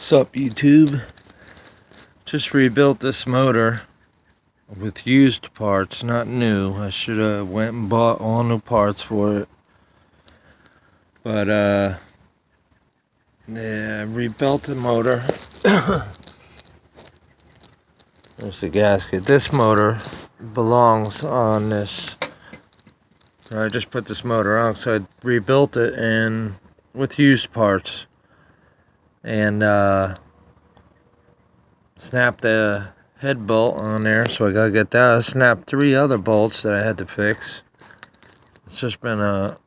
What's up, YouTube? Just rebuilt this motor with used parts, not new. I should have went and bought all new parts for it. But yeah, I rebuilt the motor. There's the gasket. This motor belongs on this. I just put this motor on, so I rebuilt it and with used parts. And snapped the head bolt on there, so I gotta get that. I snapped 3 other bolts that I had to fix. It's just been a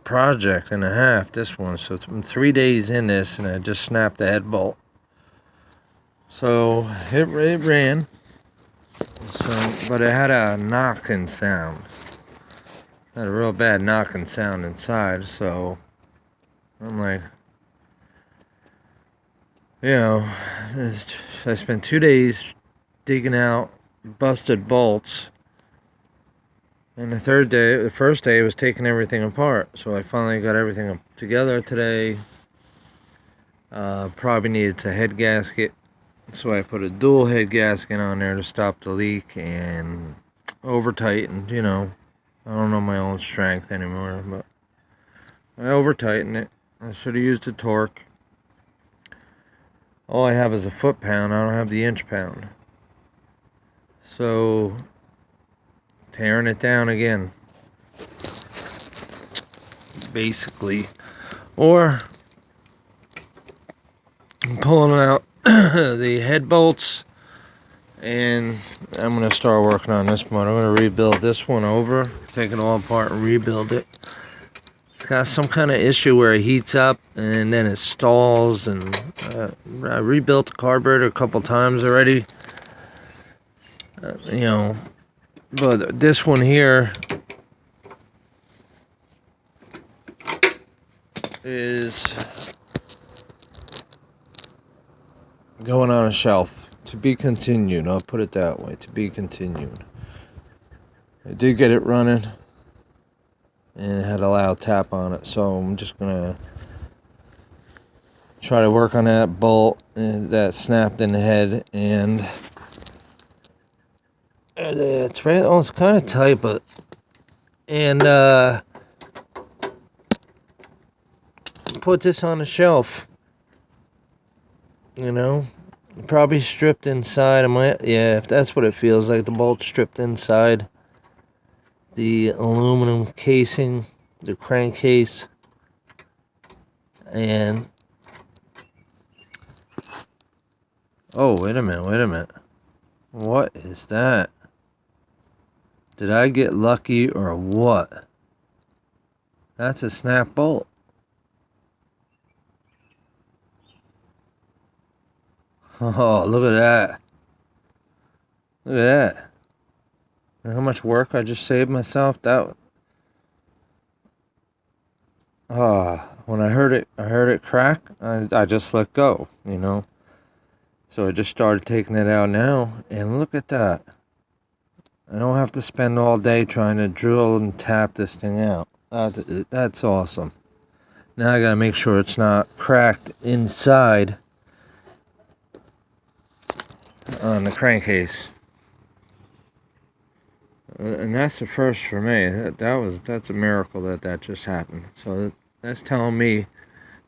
project and a half, this one. So I'm 3 days in this, and I just snapped the head bolt. So it ran. So, but it had a knocking sound. It had a real bad knocking sound inside. So I'm like, you know, I spent 2 days digging out busted bolts, and the first day was taking everything apart. So I finally got everything together today. Probably needed a head gasket, so I put a dual head gasket on there to stop the leak, and over tightened. You know, I don't know my own strength anymore, but I over tightened it. I should have used a torque. All I have is a foot-pound. I don't have the inch-pound. So, tearing it down again, basically. Or pulling out the head bolts, and I'm going to start working on this one. I'm going to rebuild this one over, take it all apart and rebuild it. It's got some kind of issue where it heats up and then it stalls, and I rebuilt the carburetor a couple times already. You know, but this one here is going on a shelf. To be continued. I'll put it that way. To be continued. I did get it running, and it had a loud tap on it, so I'm just gonna try to work on that bolt that snapped in the head, and it's right. Oh, it's kind of tight, but put this on the shelf. You know, probably stripped inside. Yeah, if that's what it feels like, the bolt stripped inside the aluminum casing, the crankcase, and oh, wait a minute, what is that? Did I get lucky or what? That's a snap bolt. Oh, look at that. Look at that. And how much work I just saved myself. When I heard it crack, I just let go, you know. So I just started taking it out now, and look at that. I don't have to spend all day trying to drill and tap this thing out. That's awesome. Now I gotta make sure it's not cracked inside on the crankcase. And that's the first for me. That's a miracle that just happened. So that's telling me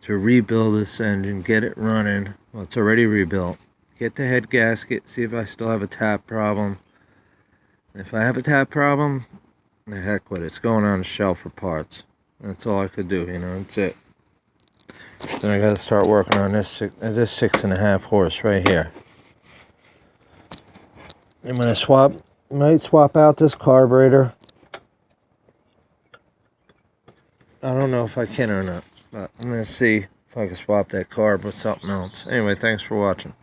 to rebuild this engine, get it running. Well, it's already rebuilt. Get the head gasket, see if I still have a tap problem. If I have a tap problem, the heck with it. It's going on the shelf for parts. That's all I could do, you know. That's it. Then I got to start working on this 6.5 horse right here. I'm gonna might swap out this carburetor. I don't know if I can or not, but I'm gonna see if I can swap that carb with something else. Anyway, thanks for watching.